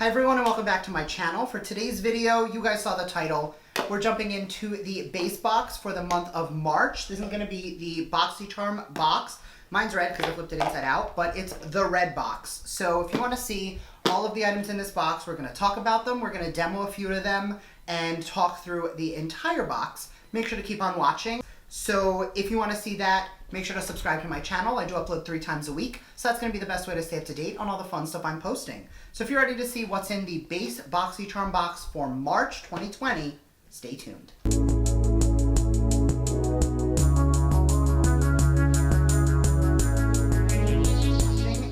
Hi everyone and welcome back to my channel. For today's video, you guys saw the title. We're jumping into the base box for the month of March. This is going to be the BoxyCharm box. Mine's red because I flipped it inside out, but it's the red box. So if you want to see all of the items in this box, we're going to talk about them. We're going to demo a few of them and talk through the entire box. Make sure to keep on watching. So if you want to see that, make sure to subscribe to my channel. I do upload 3 times a week, so that's going to be the best way to stay up to date on all the fun stuff I'm posting. So if you're ready to see what's in the base BoxyCharm box for March 2020, stay tuned.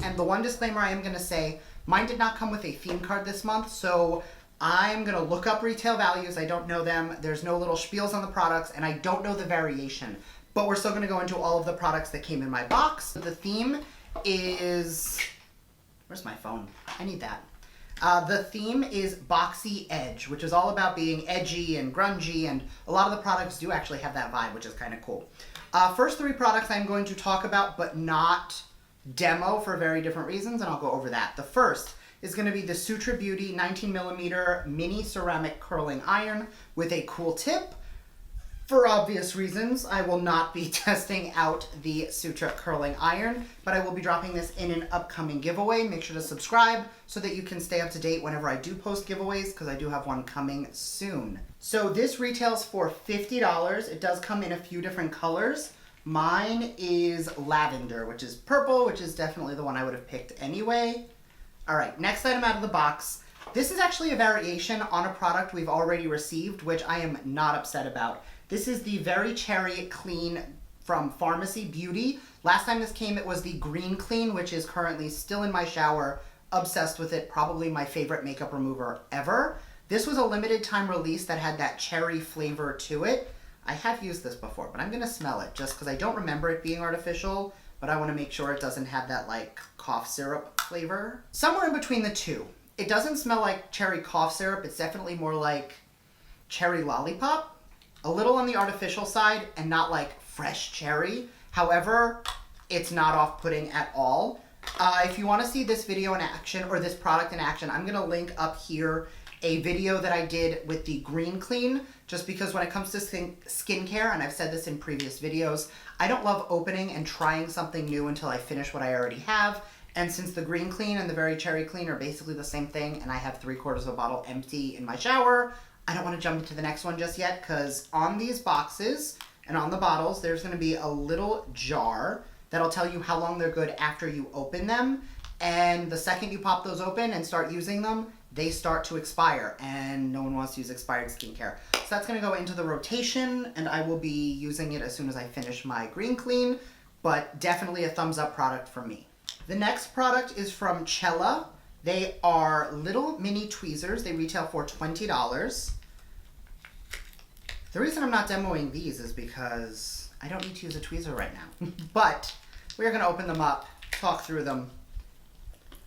And the one disclaimer I am going to say, mine did not come with a theme card this month, so I'm going to look up retail values. I don't know them. There's no little spiels on the products, and I don't know the variation. But we're still going to go into all of the products that came in my box. The theme is... Where's my phone? I need that. The theme is Boxy Edge, which is all about being edgy and grungy, and a lot of the products do actually have that vibe, which is kind of cool. First 3 products I'm going to talk about, but not demo for very different reasons, and I'll go over that. The first is going to be the Sutra Beauty 19mm mini ceramic curling iron with a cool tip. For obvious reasons, I will not be testing out the Sutra curling iron, but I will be dropping this in an upcoming giveaway. Make sure to subscribe so that you can stay up to date whenever I do post giveaways, because I do have one coming soon. So this retails for $50. It does come in a few different colors. Mine is lavender, which is purple, which is definitely the one I would have picked anyway. All right, next item out of the box. This is actually a variation on a product we've already received, which I am not upset about. This is the Very Cherry Clean from Pharmacy Beauty. Last time this came, it was the Green Clean, which is currently still in my shower. Obsessed with it, probably my favorite makeup remover ever. This was a limited time release that had that cherry flavor to it. I have used this before, but I'm gonna smell it just because I don't remember it being artificial, but I wanna make sure it doesn't have that like cough syrup flavor. Somewhere in between the two. It doesn't smell like cherry cough syrup, it's definitely more like cherry lollipop. A little on the artificial side and not like fresh cherry. However, it's not off-putting at all. If you want to see this video in action or this product in action, I'm going to link up here a video that I did with the Green Clean, just because when it comes to skincare, and I've said this in previous videos, I don't love opening and trying something new until I finish what I already have. And since the Green Clean and the Very Cherry Clean are basically the same thing, and I have 3/4 of a bottle empty in my shower, I don't want to jump into the next one just yet, because on these boxes and on the bottles, there's going to be a little jar that'll tell you how long they're good after you open them. And the second you pop those open and start using them, they start to expire, and no one wants to use expired skincare. So that's going to go into the rotation, and I will be using it as soon as I finish my Green Clean, but definitely a thumbs up product for me. The next product is from Cella. They are little mini tweezers. They retail for $20. The reason I'm not demoing these is because I don't need to use a tweezer right now. But we're going to open them up, talk through them,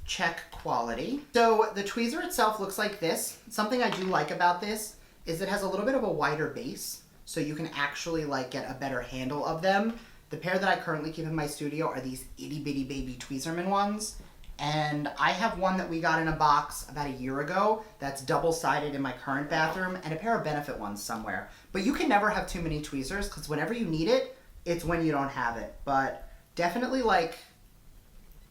check quality. So the tweezer itself looks like this. Something I do like about this is it has a little bit of a wider base, so you can actually like get a better handle of them. The pair that I currently keep in my studio are these itty bitty baby Tweezerman ones. And I have one that we got in a box about a year ago that's double-sided in my current bathroom, and a pair of Benefit ones somewhere. But you can never have too many tweezers, because whenever you need it, it's when you don't have it. But definitely, like,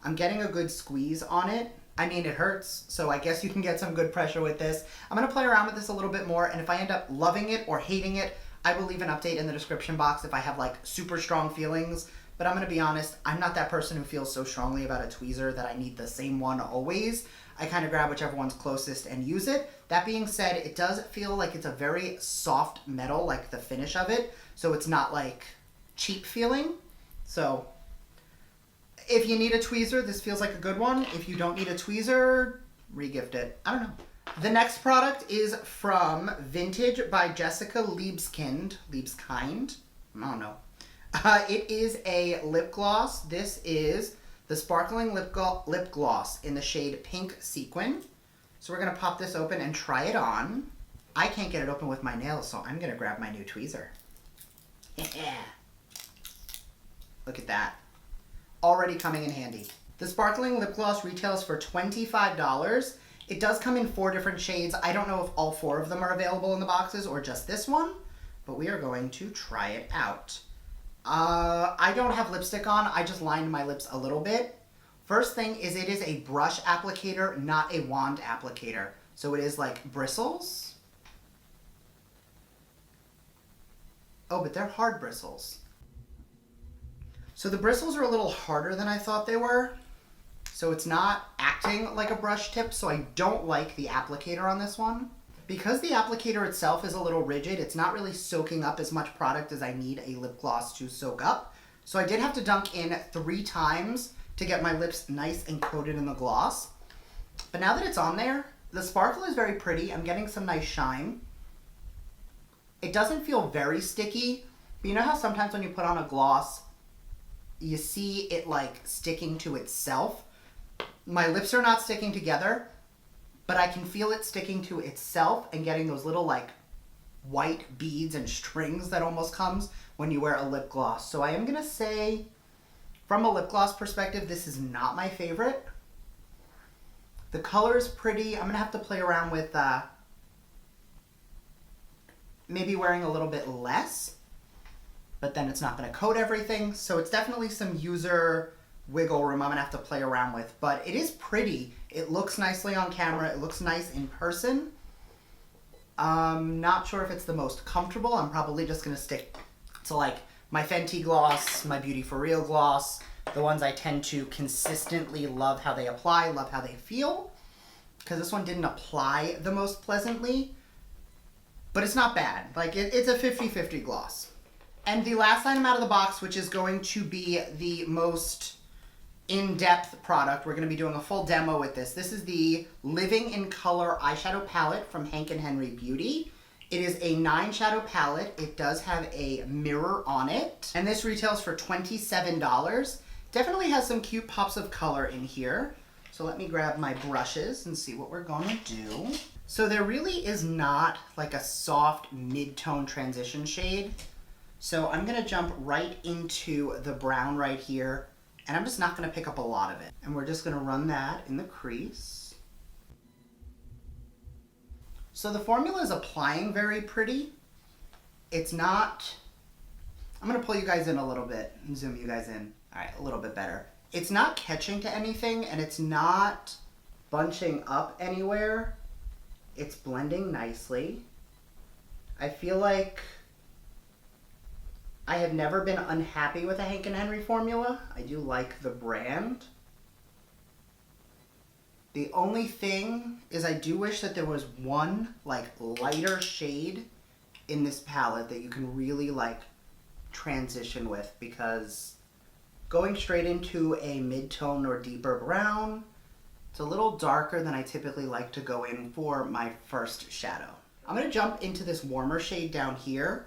I'm getting a good squeeze on it. I mean, it hurts, so I guess you can get some good pressure with this. I'm going to play around with this a little bit more, and if I end up loving it or hating it, I will leave an update in the description box if I have, like, super strong feelings. But I'm going to be honest, I'm not that person who feels so strongly about a tweezer that I need the same one always. I kind of grab whichever one's closest and use it. That being said, it does feel like it's a very soft metal, like the finish of it. So it's not like cheap feeling. So if you need a tweezer, this feels like a good one. If you don't need a tweezer, re-gift it. I don't know. The next product is from Vintage by Jessica Liebskind. I don't know. It is a lip gloss. This is the Sparkling Lip Gloss in the shade Pink Sequin. So we're going to pop this open and try it on. I can't get it open with my nails, so I'm going to grab my new tweezer. Yeah. Look at that. Already coming in handy. The Sparkling Lip Gloss retails for $25. It does come in 4 different shades. I don't know if all 4 of them are available in the boxes or just this one, but we are going to try it out. I don't have lipstick on. I just lined my lips a little bit. First thing is it is a brush applicator, not a wand applicator. So it is like bristles. Oh, but they're hard bristles. So the bristles are a little harder than I thought they were. So it's not acting like a brush tip, so I don't like the applicator on this one. Because the applicator itself is a little rigid, it's not really soaking up as much product as I need a lip gloss to soak up. So I did have to dunk in 3 times to get my lips nice and coated in the gloss. But now that it's on there, the sparkle is very pretty. I'm getting some nice shine. It doesn't feel very sticky, but you know how sometimes when you put on a gloss, you see it like sticking to itself? My lips are not sticking together, but I can feel it sticking to itself and getting those little like white beads and strings that almost comes when you wear a lip gloss. So I am gonna say, from a lip gloss perspective, this is not my favorite. The color is pretty. I'm gonna have to play around with maybe wearing a little bit less, but then it's not gonna coat everything. So it's definitely some user wiggle room I'm gonna have to play around with, but it is pretty. It looks nicely on camera. It looks nice in person. Not sure if it's the most comfortable. I'm probably just gonna stick to like my Fenty gloss, my Beauty For Real gloss, the ones I tend to consistently love how they apply, love how they feel, because this one didn't apply the most pleasantly, but it's not bad. Like it's a 50-50 gloss. And the last item out of the box, which is going to be the most in-depth product, we're going to be doing a full demo with this. This is the Living in Color eyeshadow palette from Hank & Henry Beauty. It is a 9 shadow palette. It does have a mirror on it, and this retails for $27. Definitely has some cute pops of color in here. So let me grab my brushes and see what we're going to do. So there really is not like a soft mid-tone transition shade. So I'm going to jump right into the brown right here, and I'm just not going to pick up a lot of it. And we're just going to run that in the crease. So the formula is applying very pretty. It's not, I'm going to pull you guys in a little bit and zoom you guys in. All right, a little bit better. It's not catching to anything, and it's not bunching up anywhere. It's blending nicely. I feel like I have never been unhappy with a Hank & Henry formula. I do like the brand. The only thing is I do wish that there was one like lighter shade in this palette that you can really like transition with, because going straight into a mid-tone or deeper brown, it's a little darker than I typically like to go in for my first shadow. I'm going to jump into this warmer shade down here,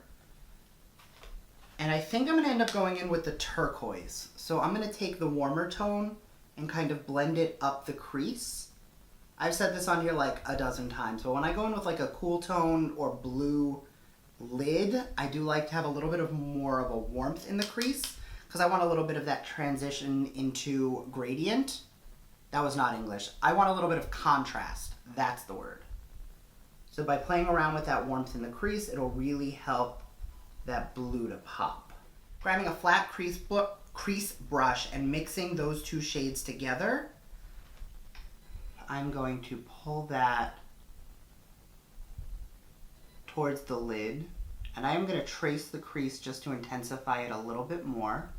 and I think I'm going to end up going in with the turquoise. So I'm going to take the warmer tone and kind of blend it up the crease. I've said this on here like a dozen times, but when I go in with like a cool tone or blue lid, I do like to have a little bit of more of a warmth in the crease, because I want a little bit of that transition into gradient. That was not English. I want a little bit of contrast. That's the word. So by playing around with that warmth in the crease, it'll really help that blue to pop. Grabbing a flat crease brush and mixing those 2 shades together, I'm going to pull that towards the lid, and I am going to trace the crease just to intensify it a little bit more.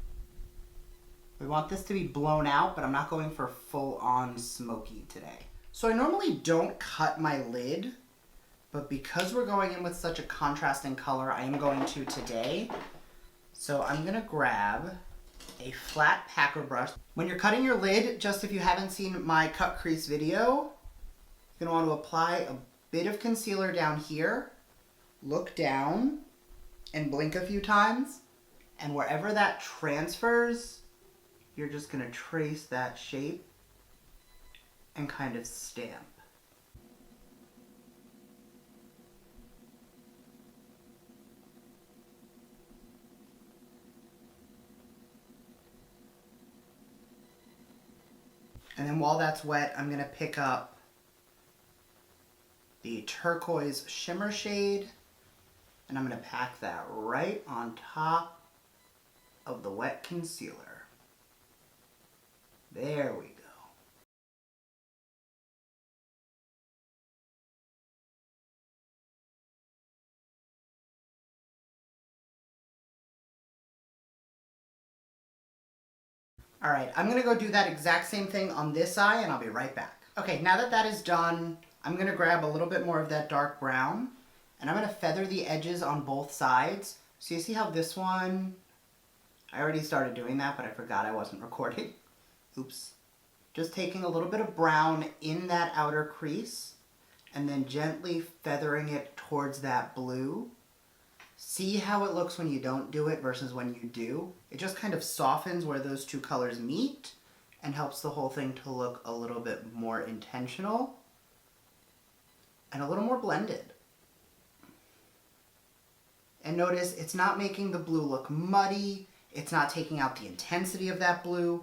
We want this to be blown out, but I'm not going for full-on smoky today. So I normally don't cut my lid, but because we're going in with such a contrasting color, I am going to today. So I'm going to grab a flat packer brush. When you're cutting your lid, just if you haven't seen my cut crease video, you're going to want to apply a bit of concealer down here, look down, and blink a few times. And wherever that transfers, you're just going to trace that shape and kind of stamp. And then while that's wet, I'm going to pick up the turquoise shimmer shade, and I'm going to pack that right on top of the wet concealer. There we go. Alright, I'm going to go do that exact same thing on this eye and I'll be right back. Okay, now that that is done, I'm going to grab a little bit more of that dark brown and I'm going to feather the edges on both sides. So you see how this one, I already started doing that, but I forgot I wasn't recording. Oops. Just taking a little bit of brown in that outer crease and then gently feathering it towards that blue. See how it looks when you don't do it versus when you do? It just kind of softens where those two colors meet and helps the whole thing to look a little bit more intentional and a little more blended. And notice it's not making the blue look muddy, it's not taking out the intensity of that blue,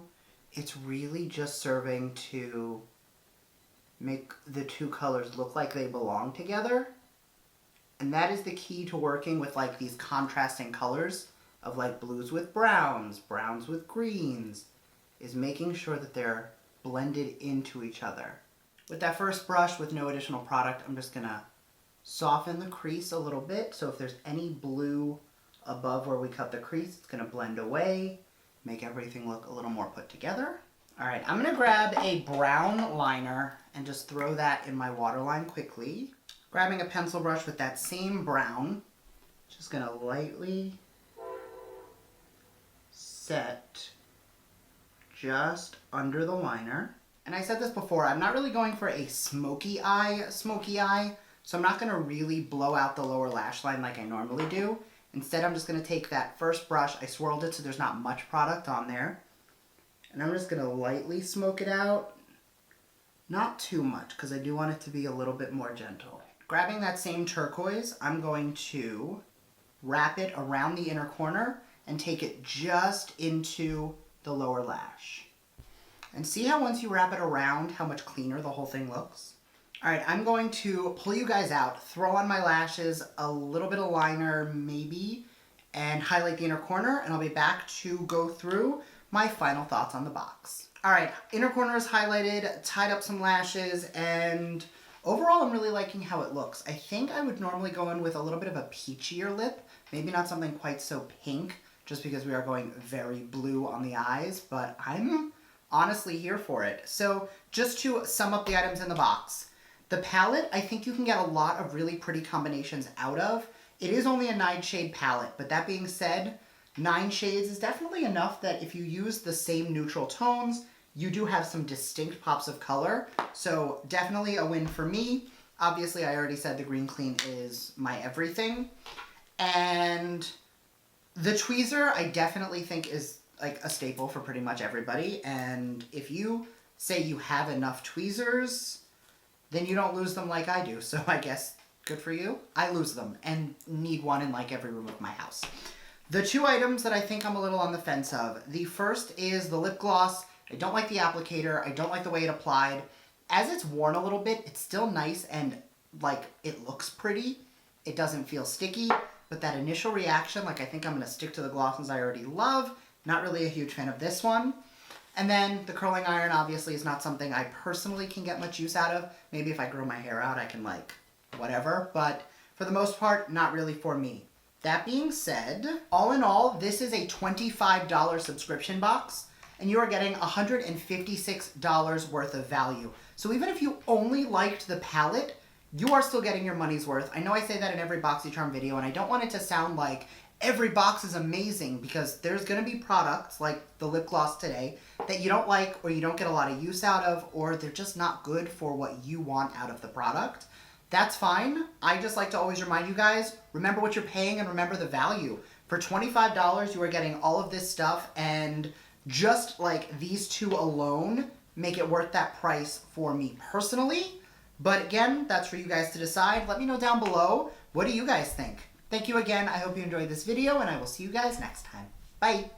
it's really just serving to make the two colors look like they belong together. And that is the key to working with like these contrasting colors of like blues with browns, browns with greens, is making sure that they're blended into each other. With that first brush with no additional product, I'm just gonna soften the crease a little bit. So if there's any blue above where we cut the crease, it's gonna blend away, make everything look a little more put together. All right, I'm gonna grab a brown liner and just throw that in my waterline quickly. Grabbing a pencil brush with that same brown, just gonna lightly set just under the liner. And I said this before, I'm not really going for a smoky eye, so I'm not gonna really blow out the lower lash line like I normally do. Instead, I'm just gonna take that first brush, I swirled it so there's not much product on there, and I'm just gonna lightly smoke it out. Not too much, because I do want it to be a little bit more gentle. Grabbing that same turquoise, I'm going to wrap it around the inner corner and take it just into the lower lash. And see how once you wrap it around, how much cleaner the whole thing looks? All right, I'm going to pull you guys out, throw on my lashes, a little bit of liner maybe, and highlight the inner corner, and I'll be back to go through my final thoughts on the box. All right, inner corner is highlighted, tied up some lashes, and overall, I'm really liking how it looks. I think I would normally go in with a little bit of a peachier lip, maybe not something quite so pink, just because we are going very blue on the eyes, but I'm honestly here for it. So just to sum up the items in the box, the palette, I think you can get a lot of really pretty combinations out of. It is only a 9-shade palette, but that being said, 9 shades is definitely enough that if you use the same neutral tones, you do have some distinct pops of color, so definitely a win for me. Obviously, I already said the Green Clean is my everything. And the tweezer, I definitely think is like a staple for pretty much everybody. And if you say you have enough tweezers, then you don't lose them like I do. So I guess good for you. I lose them and need one in like every room of my house. The two items that I think I'm a little on the fence of. The first is the lip gloss. I don't like the applicator. I don't like the way it applied. As it's worn a little bit, it's still nice and like it looks pretty. It doesn't feel sticky, but that initial reaction, like I think I'm gonna stick to the glosses I already love. Not really a huge fan of this one. And then the curling iron obviously is not something I personally can get much use out of. Maybe if I grow my hair out, I can like whatever, but for the most part, not really for me. That being said, all in all, this is a $25 subscription box, and you are getting $156 worth of value. So even if you only liked the palette, you are still getting your money's worth. I know I say that in every BoxyCharm video, and I don't want it to sound like every box is amazing, because there's gonna be products like the lip gloss today that you don't like or you don't get a lot of use out of, or they're just not good for what you want out of the product. That's fine. I just like to always remind you guys, remember what you're paying and remember the value. For $25, you are getting all of this stuff, and just like these two alone make it worth that price for me personally. But again, that's for you guys to decide. Let me know down below, what do you guys think? Thank you again. I hope you enjoyed this video, and I will see you guys next time. Bye.